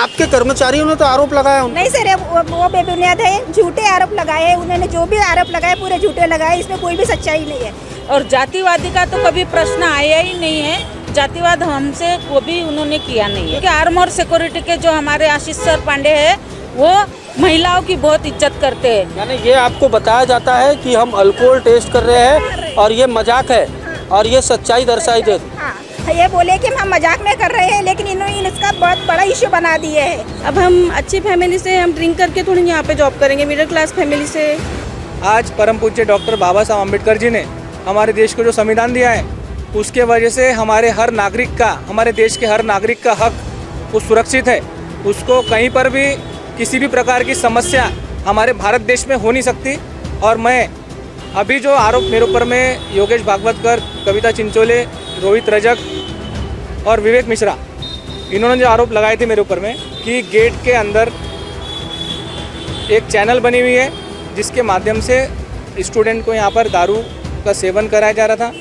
आपके कर्मचारियों ने तो आरोप लगाया नहीं सर, वो बेबुनियाद है, झूठे आरोप लगाए हैं उन्होंने। जो भी आरोप लगाए पूरे झूठे लगाए, इसमें कोई भी सच्चाई नहीं है। और जातिवादी का तो कभी प्रश्न आया ही नहीं है। जातिवाद हमसे वो भी उन्होंने किया नहीं है, क्योंकि आर्मर सिक्योरिटी के जो हमारे आशीष सर पांडे हैं वो महिलाओं की बहुत इज्जत करते हैं। यानी ये आपको बताया जाता है कि हम अल्कोहल टेस्ट कर रहे हैं और ये मजाक है और ये सच्चाई दर्शाई दे। हाँ, ये बोले कि हम मजाक में कर रहे हैं, लेकिन इन्होंने इसका बहुत बड़ा इश्यू बना दिए है। अब हम अच्छी फैमिली से हम ड्रिंक करके थोड़ी यहाँ पे जॉब करेंगे, मिडिल क्लास फैमिली से। आज परम पूज्य डॉक्टर बाबा साहब अम्बेडकर जी ने हमारे देश को जो संविधान दिया है, उसके वजह से हमारे हर नागरिक का, हमारे देश के हर नागरिक का हक वो सुरक्षित है। उसको कहीं पर भी किसी भी प्रकार की समस्या हमारे भारत देश में हो नहीं सकती। और मैं अभी जो आरोप मेरे ऊपर में योगेश भागवतकर, कविता चिंचोले, रोहित रजक और विवेक मिश्रा, इन्होंने जो आरोप लगाए थे मेरे ऊपर में कि गेट के अंदर एक चैनल बनी हुई है जिसके माध्यम से स्टूडेंट को यहाँ पर दारू का सेवन कराया जा रहा था।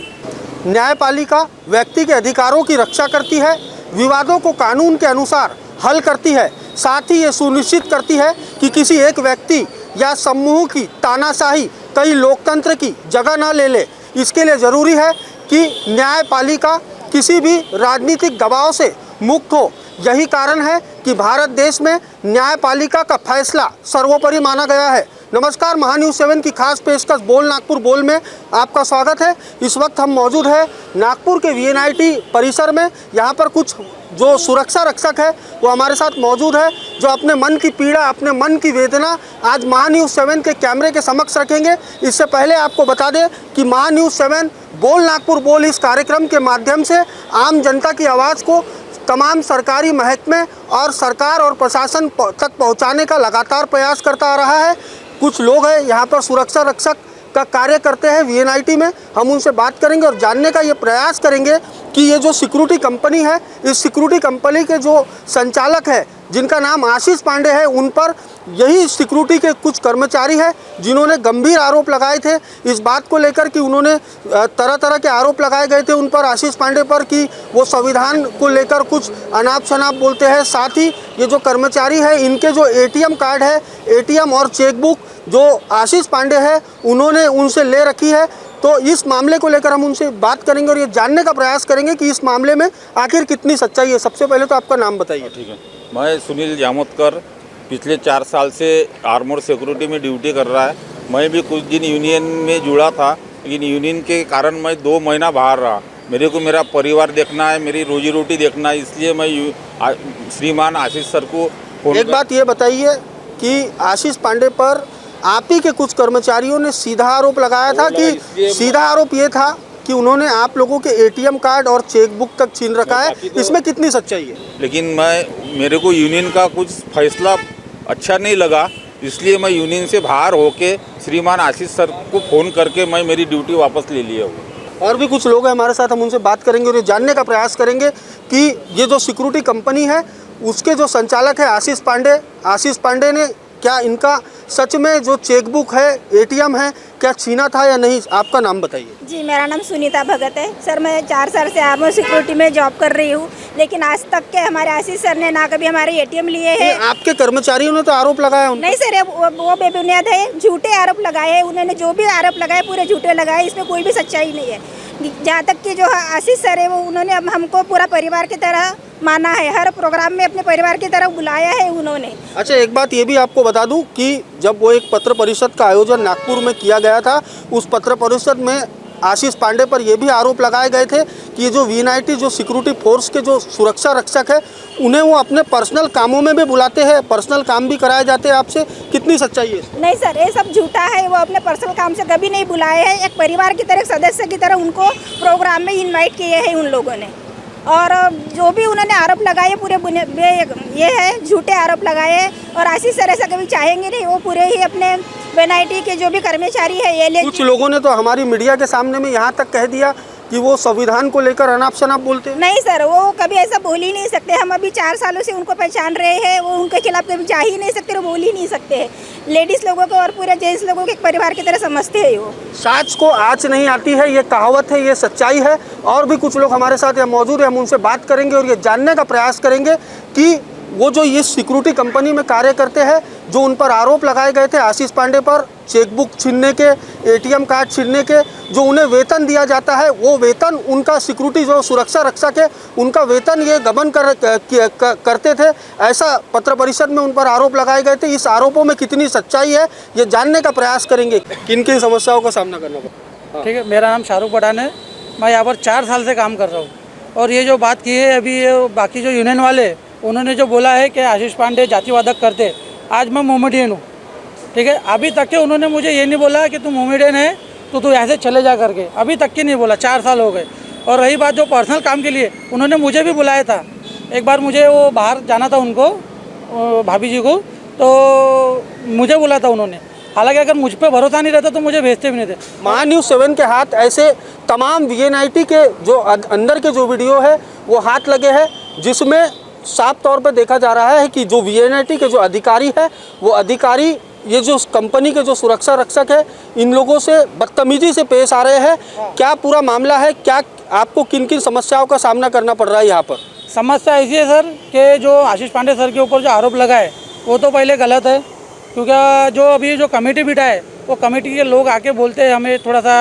न्यायपालिका व्यक्ति के अधिकारों की रक्षा करती है, विवादों को कानून के अनुसार हल करती है, साथ ही ये सुनिश्चित करती है कि किसी एक व्यक्ति या समूह की तानाशाही कई लोकतंत्र की जगह न ले ले। इसके लिए ज़रूरी है कि न्यायपालिका किसी भी राजनीतिक दबाव से मुक्त हो। यही कारण है कि भारत देश में न्यायपालिका का फैसला सर्वोपरि माना गया है। नमस्कार, महान्यूज़ 7 की खास पेशकश बोल नागपुर बोल में आपका स्वागत है। इस वक्त हम मौजूद हैं नागपुर के VNIT परिसर में। यहाँ पर कुछ जो सुरक्षा रक्षक है वो हमारे साथ मौजूद है, जो अपने मन की पीड़ा, अपने मन की वेदना आज महान्यूज़ 7 के कैमरे के समक्ष रखेंगे। इससे पहले आपको बता दें कि महान्यूज़ 7 बोल नागपुर बोल इस कार्यक्रम के माध्यम से आम जनता की आवाज़ को तमाम सरकारी महकमे और सरकार और प्रशासन तक पहुंचाने का लगातार प्रयास करता आ रहा है। कुछ लोग हैं यहाँ पर सुरक्षा रक्षक का कार्य करते हैं VNIT में, हम उनसे बात करेंगे और जानने का ये प्रयास करेंगे कि ये जो सिक्योरिटी कंपनी है, इस सिक्योरिटी कंपनी के जो संचालक है जिनका नाम आशीष पांडे है, उन पर यही सिक्योरिटी के कुछ कर्मचारी हैं जिन्होंने गंभीर आरोप लगाए थे इस बात को लेकर कि उन्होंने तरह तरह के आरोप लगाए गए थे उन पर, आशीष पांडे पर, कि वो संविधान को लेकर कुछ अनाप शनाप बोलते हैं। साथ ही ये जो कर्मचारी है इनके जो ATM कार्ड है, ATM और चेकबुक जो आशीष पांडे है उन्होंने उनसे ले रखी है। तो इस मामले को लेकर हम उनसे बात करेंगे और ये जानने का प्रयास करेंगे कि इस मामले में आखिर कितनी सच्चाई है। सबसे पहले तो आपका नाम बताइए। ठीक है, मैं सुनील जामोदकर पिछले 4 साल से आर्मर सिक्योरिटी में ड्यूटी कर रहा है। मैं भी कुछ दिन यूनियन में जुड़ा था, लेकिन यूनियन के कारण मैं 2 महीना बाहर रहा। मेरे को मेरा परिवार देखना है, मेरी रोजी रोटी देखना है, इसलिए मैं श्रीमान आशीष सर को फोन एक बात ये बताइए कि आशीष पांडे पर आप ही के कुछ कर्मचारियों ने सीधा आरोप लगाया था कि सीधा आरोप ये था कि उन्होंने आप लोगों के ATM कार्ड और चेकबुक तक छीन रखा है, इसमें कितनी सच्चाई है? लेकिन मेरे को यूनियन का कुछ फैसला अच्छा नहीं लगा, इसलिए मैं यूनियन से बाहर होके श्रीमान आशीष सर को फ़ोन करके मैं मेरी ड्यूटी वापस ले लिया हूँ। और भी कुछ लोग हैं हमारे साथ, हम उनसे बात करेंगे और ये जानने का प्रयास करेंगे कि ये जो सिक्योरिटी कंपनी है उसके जो संचालक है आशीष पांडे ने क्या इनका सच में जो चेकबुक है, ATM है, क्या छीना था या नहीं? आपका नाम बताइए। जी, मेरा नाम सुनीता भगत है सर। मैं 4 साल से आर्मर सिक्योरिटी में जॉब कर रही हूँ, लेकिन आज तक के हमारे आशीष सर ने ना कभी हमारे ATM लिए हैं। आपके कर्मचारियों ने तो आरोप लगाया नहीं सर, वो बेबुनियाद है, झूठे आरोप लगाए हैं उन्होंने। जो भी आरोप लगाए पूरे झूठे लगाए, इसमें कोई भी सच्चाई नहीं है। जहाँ तक कि जो आशीष सर है वो उन्होंने हमको पूरा परिवार की तरह माना है, हर प्रोग्राम में अपने परिवार की तरह बुलाया है उन्होंने। अच्छा, एक बात ये भी आपको बता दूं कि जब वो एक पत्र परिषद का आयोजन नागपुर में किया गया था, उस पत्र परिषद में आशीष पांडे पर ये भी आरोप लगाए गए थे कि ये जो VNIT जो सिक्योरिटी फोर्स के जो सुरक्षा रक्षक है उन्हें वो अपने पर्सनल कामों में भी बुलाते हैं, पर्सनल काम भी कराए जाते हैं आपसे। कितनी सच्चाई है? नहीं सर, ये सब झूठा है। वो अपने पर्सनल काम से कभी नहीं बुलाए हैं। एक परिवार की तरह, एक सदस्य की तरह उनको प्रोग्राम में इन्वाइट किए हैं उन लोगों ने। और जो भी उन्होंने आरोप लगाए पूरे ये है झूठे आरोप लगाए। और आशीष सर ऐसा कभी चाहेंगे नहीं, वो पूरे ही अपने VNIT के जो भी कर्मचारी है ये कुछ लोगों ने तो हमारी मीडिया के सामने में यहाँ तक कह दिया कि वो संविधान को लेकर अनाप शनाप बोलते हैं। नहीं सर, वो कभी ऐसा बोल ही नहीं सकते। हम अभी 4 सालों से उनको पहचान रहे हैं, वो उनके खिलाफ कभी जा ही नहीं सकते, वो बोल ही नहीं सकते हैं। लेडीज़ लोगों को और पूरे जेंट्स लोगों के एक परिवार की तरह समझते हैं। वो साँच को आँच नहीं आती है, ये कहावत है, ये सच्चाई है। और भी कुछ लोग हमारे साथ यहाँ मौजूद है, हम उनसे बात करेंगे और ये जानने का प्रयास करेंगे कि वो जो इस सिक्योरिटी कंपनी में कार्य करते हैं, जो उन पर आरोप लगाए गए थे आशीष पांडे पर चेकबुक छीनने के, एटीएम कार्ड छीनने के, जो उन्हें वेतन दिया जाता है वो वेतन उनका सिक्योरिटी जो सुरक्षा रक्षक है उनका वेतन ये गबन करते थे, ऐसा पत्र परिषद में उन पर आरोप लगाए गए थे। इस आरोपों में कितनी सच्चाई है ये जानने का प्रयास करेंगे। किन किन समस्याओं का सामना करना पड़ा। ठीक है, मेरा नाम शाहरुख पठान है, मैं यहाँ पर 4 साल से काम कर रहा हूँ। और ये जो बात की है अभी ये बाकी जो यूनियन वाले उन्होंने जो बोला है कि आशीष पांडे जातिवादक करते, आज मैं मोमेडियन हूँ। ठीक है, अभी तक के उन्होंने मुझे ये नहीं बोला कि तू मोमेडियन है तो तू यहाँ से चले जा करके, अभी तक के नहीं बोला। 4 साल हो गए। और रही बात जो पर्सनल काम के लिए, उन्होंने मुझे भी बुलाया था। एक बार मुझे वो बाहर जाना था उनको, भाभी जी को, तो मुझे बोला था उन्होंने। हालांकि अगर मुझ पर भरोसा नहीं रहता तो मुझे भेजते भी नहीं थे। महान्यूज़ 7 के हाथ ऐसे तमाम वीएनआईटी के जो अंदर के जो वीडियो है वो हाथ लगे हैं, जिसमें साफ तौर पर देखा जा रहा है कि जो वीएनआईटी के जो अधिकारी है वो अधिकारी ये जो कंपनी के जो सुरक्षा रक्षक है इन लोगों से बदतमीजी से पेश आ रहे हैं। क्या पूरा मामला है, क्या आपको किन किन समस्याओं का सामना करना पड़ रहा है यहाँ पर? समस्या ऐसी है सर कि जो आशीष पांडे सर के ऊपर जो आरोप लगा है वो तो पहले गलत है, क्योंकि जो अभी जो कमेटी बिठा है वो कमेटी के लोग आके बोलते हैं, हमें थोड़ा सा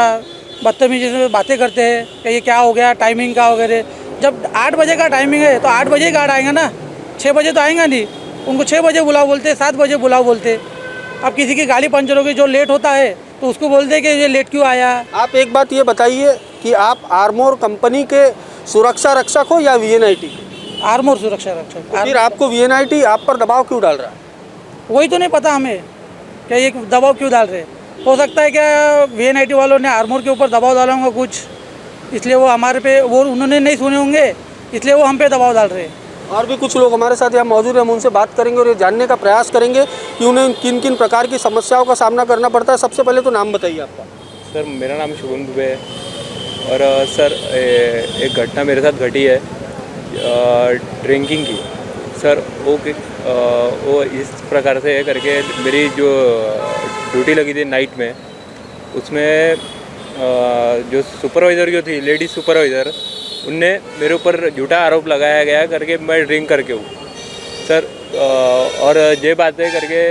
बदतमीजी से बातें करते हैं कि ये क्या हो गया, टाइमिंग का वगैरह। जब 8 बजे का टाइमिंग है तो 8 बजे ही गार्ड आएगा ना, 6 बजे तो आएगा नहीं। उनको 6 बजे बुलाओ बोलते, 7 बजे बुलाओ बोलते। अब किसी की गाड़ी पंचर होगी जो लेट होता है तो उसको बोलते कि ये लेट क्यों आया। आप एक बात ये बताइए कि आप आर्मोर कंपनी के सुरक्षा रक्षक हो या वीएनआईटी? आर्मोर सुरक्षा रक्षक। फिर आपको वीएनआईटी आप पर दबाव क्यों डाल रहा है? वही तो नहीं पता हमें कि ये दबाव क्यों डाल रहे। हो सकता है क्या वीएनआईटी वालों ने आर्मोर के ऊपर दबाव डाला होगा कुछ, इसलिए वो हमारे पे, वो उन्होंने नहीं सुने होंगे इसलिए वो हम पे दबाव डाल रहे हैं। और भी कुछ लोग हमारे साथ यहाँ मौजूद हैं, हम उनसे बात करेंगे और ये जानने का प्रयास करेंगे कि उन्हें किन किन प्रकार की समस्याओं का सामना करना पड़ता है। सबसे पहले तो नाम बताइए आपका। सर मेरा नाम शुभम दुबे है और सर एक घटना मेरे साथ घटी है ड्रिंकिंग की। सर वो इस प्रकार से करके मेरी जो ड्यूटी लगी थी नाइट में, उसमें जो सुपरवाइज़र जो थी, लेडीज सुपरवाइज़र, उनने मेरे ऊपर झूठा आरोप लगाया गया करके मैं ड्रिंक करके हूँ सर। और ये बातें करके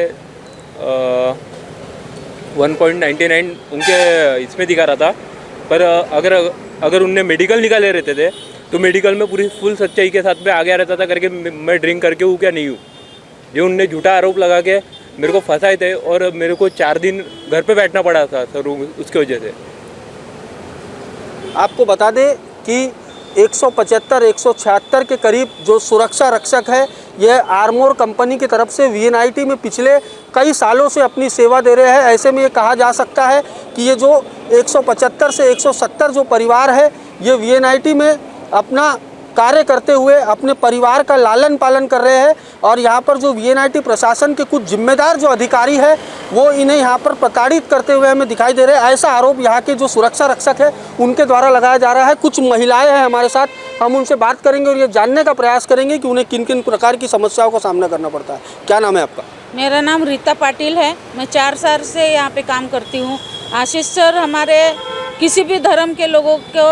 1.99 उनके इसमें दिखा रहा था, पर अगर उनने मेडिकल निकाले रहते थे तो मेडिकल में पूरी फुल सच्चाई के साथ में आ गया रहता था करके मैं ड्रिंक करके हूँ क्या नहीं हूँ। ये उनने झूठा आरोप लगा के मेरे को फंसाए थे और मेरे को 4 दिन घर पे बैठना पड़ा था सर उसके वजह से। आपको बता दें कि 175-176 के करीब जो सुरक्षा रक्षक है यह आर्मोर कंपनी की तरफ से वीएनआईटी में पिछले कई सालों से अपनी सेवा दे रहे हैं। ऐसे में ये कहा जा सकता है कि ये जो 175 से 170 जो परिवार है ये वीएनआईटी में अपना कार्य करते हुए अपने परिवार का लालन पालन कर रहे हैं। और यहाँ पर जो वीएनआईटी प्रशासन के कुछ जिम्मेदार जो अधिकारी है वो इन्हें यहाँ पर प्रताड़ित करते हुए हमें दिखाई दे रहे हैं। ऐसा आरोप यहाँ के जो सुरक्षा रक्षक है उनके द्वारा लगाया जा रहा है। कुछ महिलाएं हैं हमारे साथ, हम उनसे बात करेंगे और ये जानने का प्रयास करेंगे कि उन्हें किन किन प्रकार की समस्याओं का सामना करना पड़ता है। क्या नाम है आपका? मेरा नाम रीता पाटिल है, मैं 4 साल से यहाँ पे काम करती हूँ। आशीष सर हमारे किसी भी धर्म के लोगों को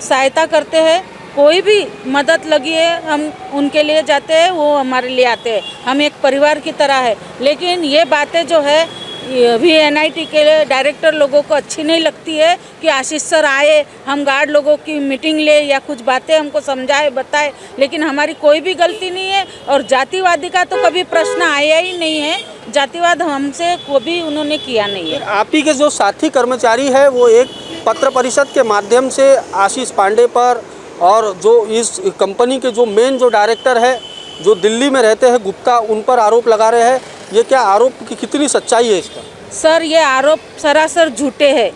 सहायता करते हैं, कोई भी मदद लगी है हम उनके लिए जाते हैं, वो हमारे लिए आते हैं, हम एक परिवार की तरह है। लेकिन ये बातें जो है वीएनआईटी के डायरेक्टर लोगों को अच्छी नहीं लगती है कि आशीष सर आए, हम गार्ड लोगों की मीटिंग ले या कुछ बातें हमको समझाए बताए, लेकिन हमारी कोई भी गलती नहीं है। और जातिवादी का तो कभी प्रश्न आया ही नहीं है, जातिवाद हमसे कभी उन्होंने किया नहीं है। आप ही के जो साथी कर्मचारी है वो एक पत्र परिषद के माध्यम से आशीष पांडे पर और जो इस कंपनी के जो मेन जो डायरेक्टर है जो दिल्ली में रहते हैं गुप्ता, उन पर आरोप लगा रहे हैं। ये क्या आरोप की कितनी सच्चाई है इसका? सर ये आरोप सरासर झूठे हैं।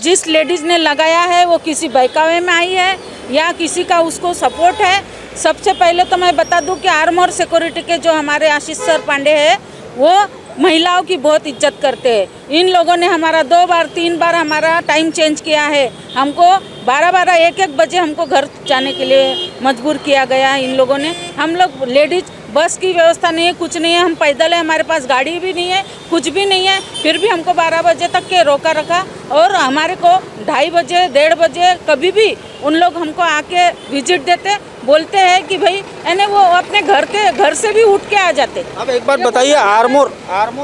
जिस लेडीज़ ने लगाया है वो किसी बहकावे में आई है या किसी का उसको सपोर्ट है। सबसे पहले तो मैं बता दूं कि आर्मोर सिक्योरिटी के जो हमारे आशीष सर पांडे हैं वो महिलाओं की बहुत इज्जत करते हैं। इन लोगों ने हमारा 2 बार 3 बार हमारा टाइम चेंज किया है। हमको 12-12 1-1 बजे हमको घर जाने के लिए मजबूर किया गया है इन लोगों ने। हम लोग लेडीज़, बस की व्यवस्था नहीं है, कुछ नहीं है, हम पैदल है, हमारे पास गाड़ी भी नहीं है, कुछ भी नहीं है, फिर भी हमको 12 बजे तक के रोका रखा। और हमारे को 2:30 बजे 1:30 बजे कभी भी उन लोग हमको आके विजिट देते, बोलते हैं कि भाई यानी वो अपने घर से भी उठ के आ जाते। अब एक बात बताइए, आर्मोर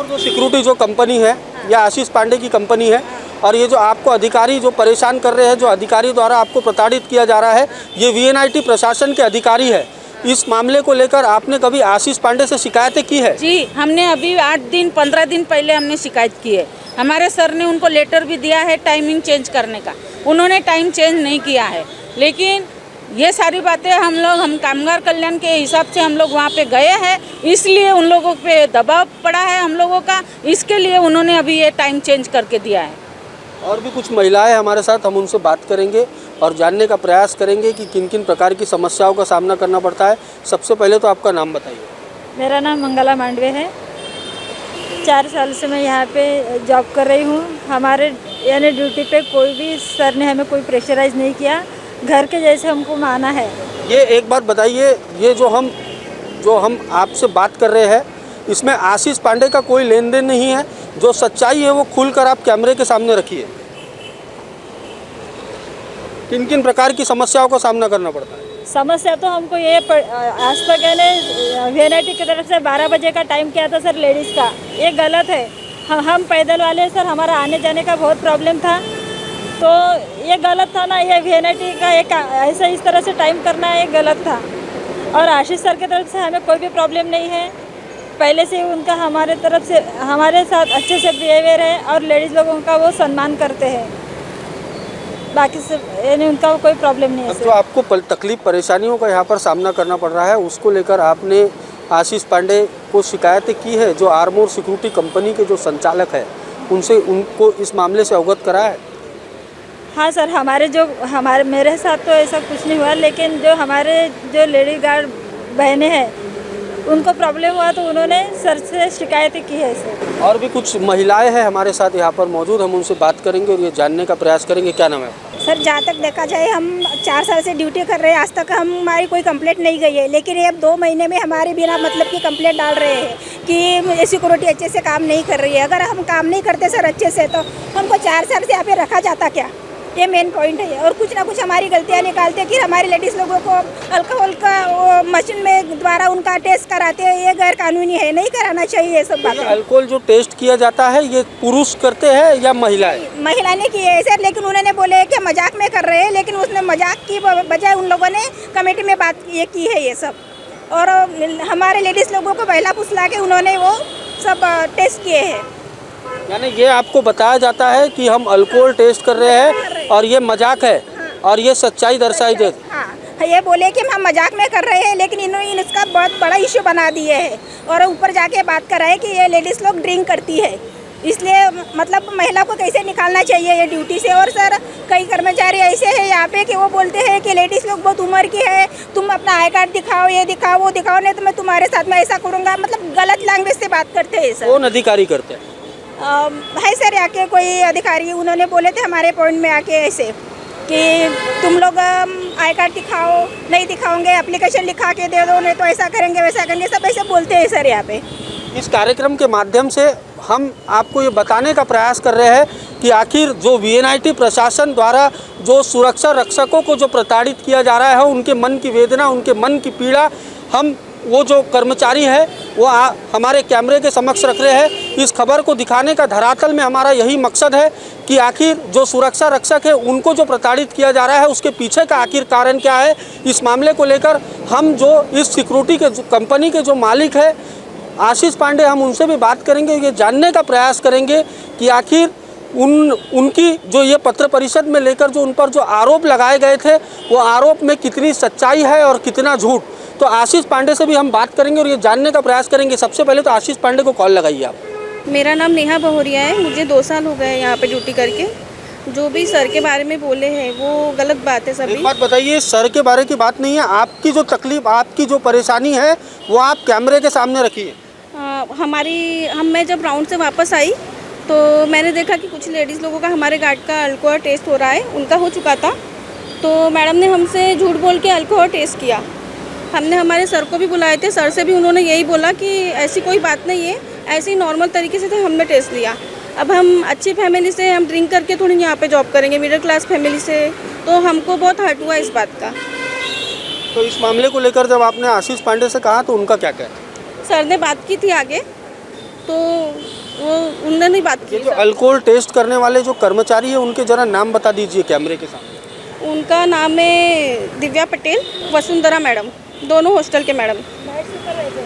जो सिक्योरिटी जो कंपनी है, या आशीष पांडे की कंपनी है, और ये जो आपको अधिकारी जो परेशान कर रहे हैं, जो अधिकारी द्वारा आपको प्रताड़ित किया जा रहा है, ये वीएनआईटी प्रशासन के अधिकारी है। इस मामले को लेकर आपने कभी आशीष पांडे से शिकायतें की है? जी, हमने अभी 8-15 दिन पहले हमने शिकायत की है। हमारे सर ने उनको लेटर भी दिया है टाइमिंग चेंज करने का, उन्होंने टाइम चेंज नहीं किया है। लेकिन ये सारी बातें हम कामगार कल्याण के हिसाब से हम लोग वहाँ पे गए हैं, इसलिए उन लोगों पे दबाव पड़ा है हम लोगों का, इसके लिए उन्होंने अभी ये टाइम चेंज करके दिया है। और भी कुछ महिलाएं हमारे साथ, हम उनसे बात करेंगे और जानने का प्रयास करेंगे कि किन किन प्रकार की समस्याओं का सामना करना पड़ता है। सबसे पहले तो आपका नाम बताइए। मेरा नाम मंगला मांडवे है। 4 साल से मैं यहाँ पे जॉब कर रही हूँ। हमारे यानी ड्यूटी पे कोई भी सर ने हमें कोई प्रेशराइज नहीं किया, घर के जैसे हमको माना है। ये एक बात बताइए, ये जो हम आपसे बात कर रहे हैं, इसमें आशीष पांडे का कोई लेन देन नहीं है? जो सच्चाई है वो खुलकर आप कैमरे के सामने रखिए। किन किन प्रकार की समस्याओं का सामना करना पड़ता है? समस्या तो हमको ये आज तक है वीएनआईटी की तरफ से 12 बजे का टाइम किया था सर लेडीज़ का, ये गलत है। हम पैदल वाले सर, हमारा आने जाने का बहुत प्रॉब्लम था, तो ये गलत था ना। ये वीएनआईटी का एक ऐसा इस तरह से टाइम करना ये गलत था। और आशीष सर की तरफ से हमें कोई भी प्रॉब्लम नहीं है, पहले से उनका हमारे तरफ से हमारे साथ अच्छे से बिहेवियर है और लेडीज़ लोगों का वो सम्मान करते हैं, बाकी से यानी उनका कोई प्रॉब्लम नहीं है। जो आपको तकलीफ परेशानियों का यहाँ पर सामना करना पड़ रहा है, उसको लेकर आपने आशीष पांडे को शिकायतें की है? जो आर्मोर सिक्योरिटी कंपनी के जो संचालक है, उनको इस मामले से अवगत करा है? हाँ सर, हमारे मेरे साथ तो ऐसा कुछ नहीं हुआ, लेकिन जो लेडी गार्ड बहनें हैं उनको प्रॉब्लम हुआ तो उन्होंने सर से शिकायतें की है सर। और भी कुछ महिलाएं हैं हमारे साथ यहाँ पर मौजूद, हम उनसे बात करेंगे और ये जानने का प्रयास करेंगे। क्या नाम है? सर, जहाँ तक देखा जाए हम 4 साल से ड्यूटी कर रहे हैं, आज तक हमारी कोई कंप्लेंट नहीं गई है। लेकिन ये अब 2 महीने में हमारे बिना मतलब की कंप्लेंट डाल रहे हैं कि सिक्योरिटी अच्छे से काम नहीं कर रही है। अगर हम काम नहीं करते सर अच्छे से, तो हमको 4 साल से यहाँ पे रखा जाता क्या? ये मेन पॉइंट है। और कुछ ना कुछ हमारी गलतियाँ निकालते हैं कि हमारी लेडीज़ लोगों को अल्कोहल का वो मशीन में द्वारा उनका टेस्ट कराते हैं, ये गैर कानूनी है, नहीं कराना चाहिए ये सब बातें। अल्कोहल जो टेस्ट किया जाता है, ये पुरुष करते हैं या महिलाएं? महिला ने किए है सर, लेकिन उन्होंने बोले कि मजाक में कर रहे हैं, लेकिन उसने मजाक की बजाय उन लोगों ने कमेटी में बात ये की है ये सब। और हमारे लेडीज़ लोगों को पहला फुसला के उन्होंने वो सब टेस्ट किए हैं। यानी ये आपको बताया जाता है कि हम अल्कोहल टेस्ट कर रहे हैं और ये मजाक है, और ये सच्चाई दर्शाई दे। हाँ, ये बोले कि हम मजाक में कर रहे हैं, लेकिन इन्होंने इसका बहुत बड़ा इश्यू बना दिए है और ऊपर जाके बात कर रहे हैं कि ये लेडीज़ लोग ड्रिंक करती है, इसलिए मतलब महिला को कैसे निकालना चाहिए ये ड्यूटी से। और सर, कई कर्मचारी ऐसे हैं यहाँ पे कि वो बोलते हैं कि लेडीज़ लोग बहुत उम्र की है, तुम अपना आई कार्ड दिखाओ, ये दिखाओ, वो दिखाओ, नहीं तो मैं तुम्हारे साथ में ऐसा करूँगा। मतलब गलत लैंग्वेज से बात करते हैं सर। कौन अधिकारी करते हैं? है सर, आके कोई अधिकारी उन्होंने बोले थे हमारे पॉइंट में आके ऐसे कि तुम लोग आई कार्ड दिखाओ, नहीं दिखाओगे एप्लीकेशन लिखा के दे दो, नहीं तो ऐसा करेंगे वैसा करेंगे, सब ऐसे बोलते हैं सर यहाँ पे। इस कार्यक्रम के माध्यम से हम आपको ये बताने का प्रयास कर रहे हैं कि आखिर जो वीएनआईटी प्रशासन द्वारा जो सुरक्षा रक्षकों को जो प्रताड़ित किया जा रहा है, उनके मन की वेदना, उनके मन की पीड़ा हम वो जो कर्मचारी है वो हमारे कैमरे के समक्ष रख रहे हैं। इस खबर को दिखाने का धरातल में हमारा यही मकसद है कि आखिर जो सुरक्षा रक्षक है उनको जो प्रताड़ित किया जा रहा है, उसके पीछे का आखिर कारण क्या है। इस मामले को लेकर हम जो इस सिक्योरिटी के कंपनी के जो मालिक है आशीष पांडे, हम उनसे भी बात करेंगे, ये जानने का प्रयास करेंगे कि आखिर उनकी जो ये पत्र परिषद में लेकर जो उन पर जो आरोप लगाए गए थे, वो आरोप में कितनी सच्चाई है और कितना झूठ। तो आशीष पांडे से भी हम बात करेंगे और ये जानने का प्रयास करेंगे। सबसे पहले तो आशीष पांडे को कॉल लगाइए आप। मेरा नाम नेहा बहोरिया है, मुझे 2 साल हो गए यहाँ पे ड्यूटी करके। जो भी सर के बारे में बोले हैं वो गलत बात है सभी। एक बात बताइए, सर के बारे की बात नहीं है, आपकी जो तकलीफ, आपकी जो परेशानी है वो आप कैमरे के सामने रखिए। मैं जब राउंड से वापस आई तो मैंने देखा कि कुछ लेडीज़ लोगों का हमारे गार्ड का अल्कोहल टेस्ट हो रहा है, उनका हो चुका था। तो मैडम ने हमसे झूठ बोल के अल्कोहल टेस्ट किया। हमने हमारे सर को भी बुलाए थे, सर से भी उन्होंने यही बोला कि ऐसी कोई बात नहीं है, ऐसे ही नॉर्मल तरीके से हमने टेस्ट लिया। अब हम अच्छी फैमिली से, हम ड्रिंक करके थोड़ी यहाँ पे जॉब करेंगे, मिडिल क्लास फैमिली से, तो हमको बहुत हर्ट हुआ इस बात का। तो इस मामले को लेकर जब आपने आशीष पांडे से कहा तो उनका क्या कहना? सर ने बात की थी आगे, तो वो उन्होंने नहीं बात ये की। जो अल्कोहल टेस्ट करने वाले जो कर्मचारी है उनके जरा नाम बता दीजिए कैमरे के सामने। उनका नाम है दिव्या पटेल, वसुंधरा मैडम, दोनों हॉस्टल के मैडम,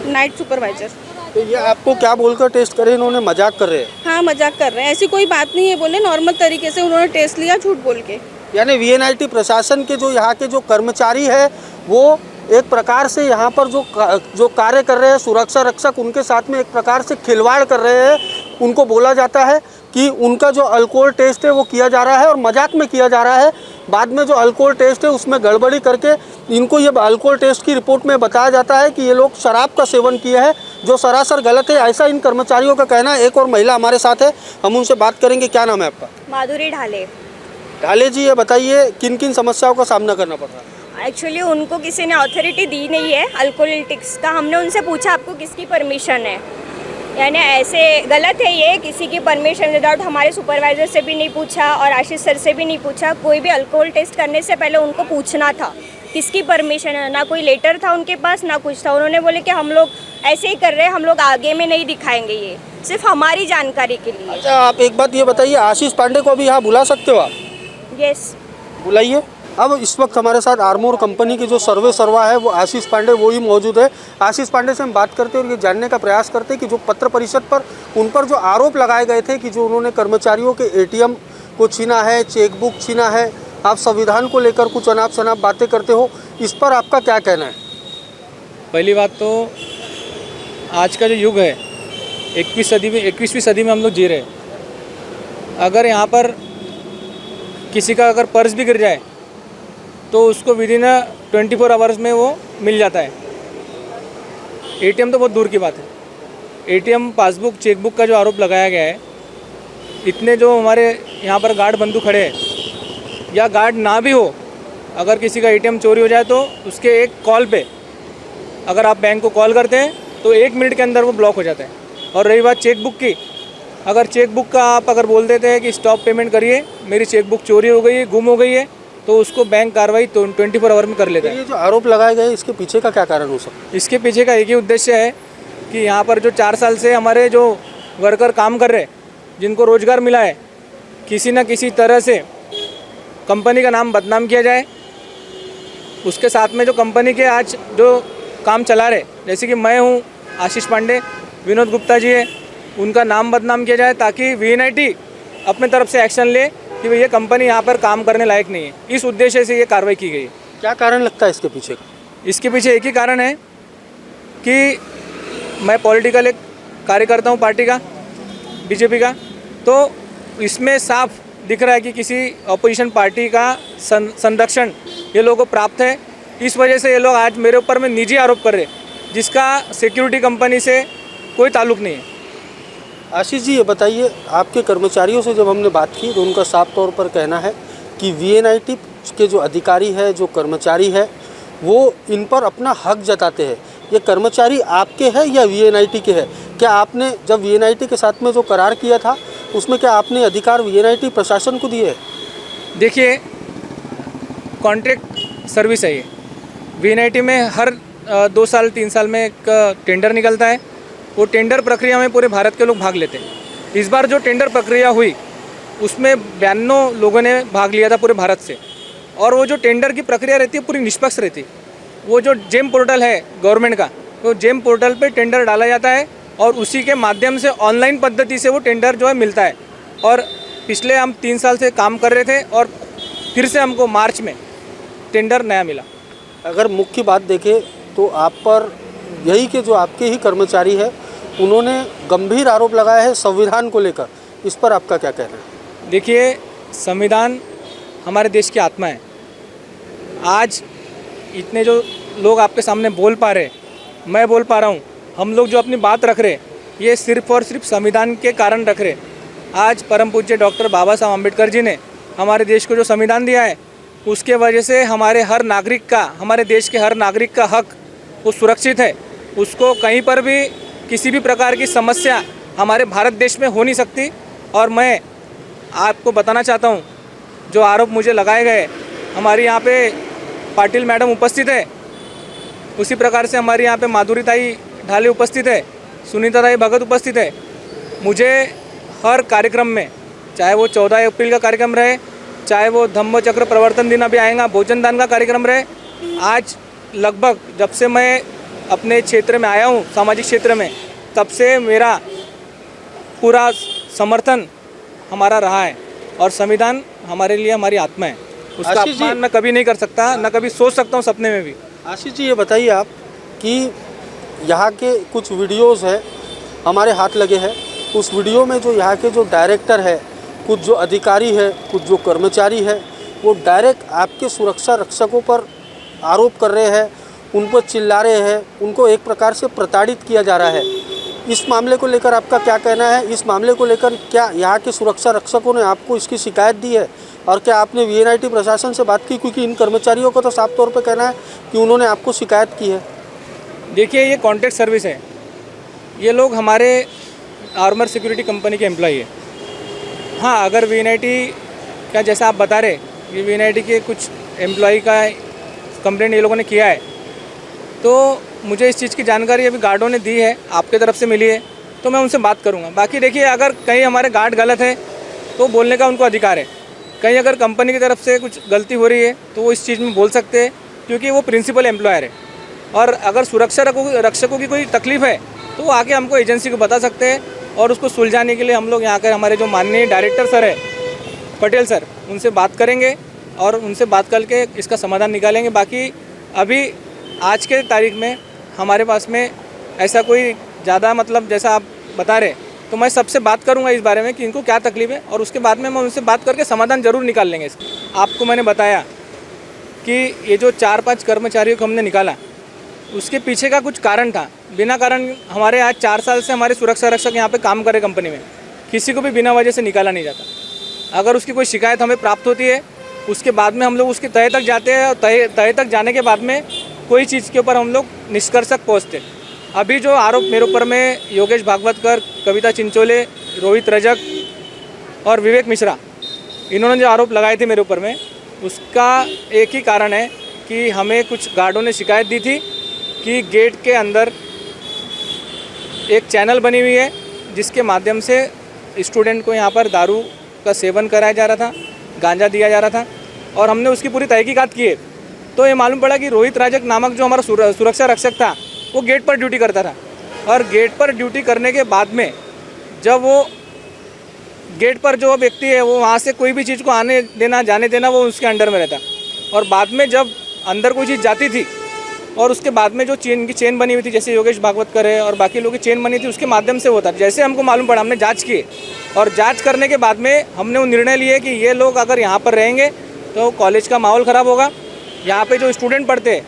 नाइट सुपरवाइजर। तो ये आपको क्या बोलकर टेस्ट करे? इन्होंने मजाक कर रहे हैं। हाँ, मजाक कर रहे हैं, ऐसी कोई बात नहीं है, बोले नॉर्मल तरीके से उन्होंने टेस्ट लिया झूठ बोल के। यानी वीएनआईटी प्रशासन के जो यहाँ के जो कर्मचारी है वो एक प्रकार से यहाँ पर जो कार्य कर रहे हैं सुरक्षा रक्षक, उनके साथ में एक प्रकार से खिलवाड़ कर रहे हैं। उनको बोला जाता है कि उनका जो अल्कोहल टेस्ट है वो किया जा रहा है और मजाक में किया जा रहा है। बाद में जो अल्कोहल टेस्ट है उसमें गड़बड़ी करके इनको ये अल्कोहल टेस्ट की रिपोर्ट में बताया जाता है कि ये लोग शराब का सेवन किए हैं, जो सरासर गलत है, ऐसा इन कर्मचारियों का कहना है। एक और महिला हमारे साथ है, हम उनसे बात करेंगे। क्या नाम है आपका? माधुरी ढाले। ढाले जी, ये बताइए किन किन समस्याओं का सामना करना पड़ रहा है? एक्चुअली उनको किसी ने अथॉरिटी दी नहीं है अल्कोहलिटिक्स का। हमने उनसे पूछा आपको किसकी परमिशन है, यानी ऐसे गलत है ये, किसी की परमिशन विदाउट, हमारे सुपरवाइज़र से भी नहीं पूछा और आशीष सर से भी नहीं पूछा। कोई भी अल्कोहल टेस्ट करने से पहले उनको पूछना था किसकी परमिशन है। ना कोई लेटर था उनके पास, ना कुछ था। उन्होंने बोले कि हम लोग ऐसे ही कर रहे हैं, हम लोग आगे में नहीं दिखाएंगे, ये सिर्फ हमारी जानकारी के लिए। अच्छा, आप एक बात ये बताइए, आशीष पांडे को भी यहाँ बुला सकते हो आप? यस, बुलाइए। अब इस वक्त हमारे साथ आर्मोर कंपनी की जो सर्वे सर्वा है वो आशीष पांडे वो ही मौजूद है। आशीष पांडे से हम बात करते हैं और ये जानने का प्रयास करते हैं कि जो पत्र परिषद पर उन पर जो आरोप लगाए गए थे कि जो उन्होंने कर्मचारियों के एटीएम को छीना है, चेकबुक छीना है, आप संविधान को लेकर कुछ अनाप शनाप बातें करते हो, इस पर आपका क्या कहना है? पहली बात तो आज का जो युग है 21वीं सदी में हम लोग जी रहे हैं। अगर यहाँ पर किसी का अगर पर्स भी गिर जाए तो उसको विदिन 24 आवर्स में वो मिल जाता है। एटीएम तो बहुत दूर की बात है। एटीएम, पासबुक, चेकबुक का जो आरोप लगाया गया है, इतने जो हमारे यहाँ पर गार्ड बंधु खड़े हैं या गार्ड ना भी हो, अगर किसी का एटीएम चोरी हो जाए तो उसके एक कॉल पे अगर आप बैंक को कॉल करते हैं तो 1 मिनट के अंदर वो ब्लॉक हो जाता है। और रही बात चेकबुक की, अगर चेकबुक का आप अगर बोल देते हैं कि स्टॉप पेमेंट करिए, मेरी चेकबुक चोरी हो गई है, गुम हो गई है, तो उसको बैंक कार्रवाई 24 आवर में कर लेता है। ये जो आरोप लगाए गए इसके पीछे का क्या कारण हो सकता है? इसके पीछे का एक ही उद्देश्य है कि यहाँ पर जो 4 साल से हमारे जो वर्कर काम कर रहे हैं, जिनको रोज़गार मिला है, किसी न किसी तरह से कंपनी का नाम बदनाम किया जाए। उसके साथ में जो कंपनी के आज जो काम चला रहे, जैसे कि मैं हूँ आशीष पांडे, विनोद गुप्ता जी है, उनका नाम बदनाम किया जाए ताकि वीएनआईटी अपने तरफ से एक्शन ले कि ये कंपनी यहाँ पर काम करने लायक नहीं है। इस उद्देश्य से ये कार्रवाई की गई है। क्या कारण लगता है इसके पीछे का? इसके पीछे एक ही कारण है कि मैं पॉलिटिकल एक कार्यकर्ता हूँ पार्टी का, बीजेपी का, तो इसमें साफ दिख रहा है कि किसी अपोजिशन पार्टी का संरक्षण ये लोगों को प्राप्त है। इस वजह से ये लोग आज मेरे ऊपर में निजी आरोप कर रहे हैं, जिसका सिक्योरिटी कंपनी से कोई ताल्लुक नहीं है। आशीष जी, ये बताइए, आपके कर्मचारियों से जब हमने बात की तो उनका साफ तौर पर कहना है कि वीएनआईटी के जो अधिकारी है, जो कर्मचारी है, वो इन पर अपना हक जताते हैं। ये कर्मचारी आपके हैं या वीएनआईटी के हैं? क्या आपने जब वीएनआईटी के साथ में जो करार किया था उसमें क्या आपने अधिकार वीएनआईटी प्रशासन को दिए? देखिए, कॉन्ट्रैक्ट सर्विस है ये। वीएनआईटी में हर 2 साल 3 साल में एक टेंडर निकलता है। वो टेंडर प्रक्रिया में पूरे भारत के लोग भाग लेते हैं। इस बार जो टेंडर प्रक्रिया हुई उसमें 92 लोगों ने भाग लिया था पूरे भारत से। और वो जो टेंडर की प्रक्रिया रहती है पूरी निष्पक्ष रहती है। वो जो जेम पोर्टल है गवर्नमेंट का, वो जेम पोर्टल पे टेंडर डाला जाता है और उसी के माध्यम से ऑनलाइन पद्धति से वो टेंडर जो है मिलता है। और पिछले हम 3 साल से काम कर रहे थे और फिर से हमको मार्च में टेंडर नया मिला। अगर मुख्य बात देखें तो आप पर यही के जो आपके ही कर्मचारी है उन्होंने गंभीर आरोप लगाया है संविधान को लेकर, इस पर आपका क्या कहना है? देखिए, संविधान हमारे देश की आत्मा है। आज इतने जो लोग आपके सामने बोल पा रहे, मैं बोल पा रहा हूँ, हम लोग जो अपनी बात रख रहे, ये सिर्फ और सिर्फ संविधान के कारण रख रहे। आज परम पूज्य डॉक्टर बाबा साहब अम्बेडकर जी ने हमारे देश को जो संविधान दिया है, उसके वजह से हमारे हर नागरिक का, हमारे देश के हर नागरिक का हक वो सुरक्षित है। उसको कहीं पर भी किसी भी प्रकार की समस्या हमारे भारत देश में हो नहीं सकती। और मैं आपको बताना चाहता हूँ, जो आरोप मुझे लगाए गए, हमारी यहाँ पे पाटिल मैडम उपस्थित है, उसी प्रकार से हमारे यहाँ पे माधुरी ताई ढाले उपस्थित है, सुनीता ताई भगत उपस्थित है। मुझे हर कार्यक्रम में, चाहे वो 14 अप्रैल का कार्यक्रम रहे, चाहे वो धम्म चक्र प्रवर्तन दिन अभी आएगा, भोजन दान का कार्यक्रम रहे, आज लगभग जब से मैं अपने क्षेत्र में आया हूँ, सामाजिक क्षेत्र में, तब से मेरा पूरा समर्थन हमारा रहा है। और संविधान हमारे लिए हमारी आत्मा है, उसका आशीष जी- अपमान मैं कभी नहीं कर सकता, न कभी सोच सकता हूँ सपने में भी। आशीष जी, ये बताइए आप कि यहाँ के कुछ वीडियोस है हमारे हाथ लगे हैं, उस वीडियो में जो यहाँ के जो डायरेक्टर है, कुछ जो अधिकारी है, कुछ जो कर्मचारी है, वो डायरेक्ट आपके सुरक्षा रक्षकों पर आरोप कर रहे हैं, उन पर चिल्ला रहे हैं, उनको एक प्रकार से प्रताड़ित किया जा रहा है। इस मामले को लेकर आपका क्या कहना है? इस मामले को लेकर क्या यहाँ के सुरक्षा रक्षकों ने आपको इसकी शिकायत दी है और क्या आपने वीएनआईटी प्रशासन से बात की? क्योंकि इन कर्मचारियों का तो साफ तौर पर कहना है कि उन्होंने आपको शिकायत की है। देखिए, ये कॉन्ट्रैक्ट सर्विस है, ये लोग हमारे आर्मर सिक्योरिटी कंपनी के एम्प्लॉई है। हाँ, अगर वीएनआईटी का जैसा आप बता रहे कि वीएनआईटी के कुछ एम्प्लॉई का कंप्लेंट ये लोगों ने किया है, तो मुझे इस चीज़ की जानकारी अभी गार्डों ने दी है, आपके तरफ से मिली है, तो मैं उनसे बात करूंगा। बाकी देखिए, अगर कहीं हमारे गार्ड गलत है तो बोलने का उनको अधिकार है, कहीं अगर कंपनी की तरफ से कुछ गलती हो रही है तो वो इस चीज़ में बोल सकते हैं, क्योंकि वो प्रिंसिपल एम्प्लॉयर है। और अगर सुरक्षा रक्षकों की कोई तकलीफ़ है तो वो आके हमको एजेंसी को बता सकते हैं, और उसको सुलझाने के लिए हम लोग यहाँ कर हमारे जो माननीय डायरेक्टर सर है पटेल सर, उनसे बात करेंगे और उनसे बात करके इसका समाधान निकालेंगे। बाकी अभी आज के तारीख में हमारे पास में ऐसा कोई ज़्यादा मतलब जैसा आप बता रहे, तो मैं सबसे बात करूंगा इस बारे में कि इनको क्या तकलीफ है, और उसके बाद में मैं उनसे बात करके समाधान जरूर निकाल लेंगे इसका। आपको मैंने बताया कि ये जो 4-5 कर्मचारियों को हमने निकाला, उसके पीछे का कुछ कारण था। बिना कारण हमारे आज 4 साल से हमारे सुरक्षा रक्षक यहाँ पे काम करे कंपनी में, किसी को भी बिना वजह से निकाला नहीं जाता। अगर उसकी कोई शिकायत हमें प्राप्त होती है, उसके बाद में हम लोग उसके तह तक जाते हैं, और तह तक जाने के बाद में कोई चीज़ के ऊपर हम लोग निष्कर्ष तक पहुँचते। अभी जो आरोप मेरे ऊपर में योगेश भागवतकर, कविता चिंचोले, रोहित रजक और विवेक मिश्रा, इन्होंने जो आरोप लगाए थे मेरे ऊपर में, उसका एक ही कारण है कि हमें कुछ गार्डों ने शिकायत दी थी कि गेट के अंदर एक चैनल बनी हुई है जिसके माध्यम से स्टूडेंट को यहाँ पर दारू का सेवन कराया जा रहा था, गांजा दिया जा रहा था, और हमने उसकी पूरी तहकीकात की है। तो ये मालूम पड़ा कि रोहित राजक नामक जो हमारा सुरक्षा रक्षक था, वो गेट पर ड्यूटी करता था, और गेट पर ड्यूटी करने के बाद में जब वो गेट पर जो व्यक्ति है वो वहाँ से कोई भी चीज़ को आने देना जाने देना वो उसके अंडर में रहता, और बाद में जब अंदर कोई चीज़ जाती थी और उसके बाद में जो चेन बनी हुई थी, जैसे योगेश भागवतकर है और बाकी लोगों की चेन बनी थी, उसके माध्यम से होता। जैसे हमको मालूम पड़ा, हमने जांच की, और जांच करने के बाद में हमने वो निर्णय लिए कि ये लोग अगर यहाँ पर रहेंगे तो कॉलेज का माहौल ख़राब होगा। यहाँ पे जो स्टूडेंट पढ़ते हैं,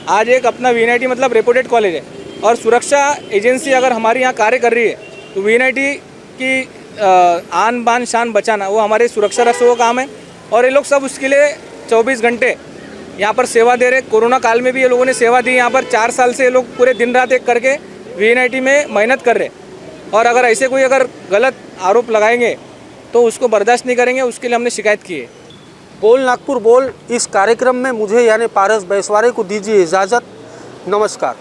आज एक अपना वीएनआईटी मतलब रेपुटेड कॉलेज है, और सुरक्षा एजेंसी अगर हमारे यहाँ कार्य कर रही है तो वीएनआईटी की आन बान शान बचाना वो हमारे सुरक्षा रक्षकों का काम है, और ये लोग सब उसके लिए 24 घंटे यहाँ पर सेवा दे रहे। कोरोना काल में भी ये लोगों ने सेवा दी, यहाँ पर 4 साल से ये लोग पूरे दिन रात एक करके वीएनआईटी में मेहनत कर रहे, और अगर ऐसे कोई अगर गलत आरोप लगाएंगे तो उसको बर्दाश्त नहीं करेंगे, उसके लिए हमने शिकायत की है। बोल नागपुर बोल इस कार्यक्रम में मुझे यानी पारस बैसवारे को दीजिए इजाज़त। नमस्कार।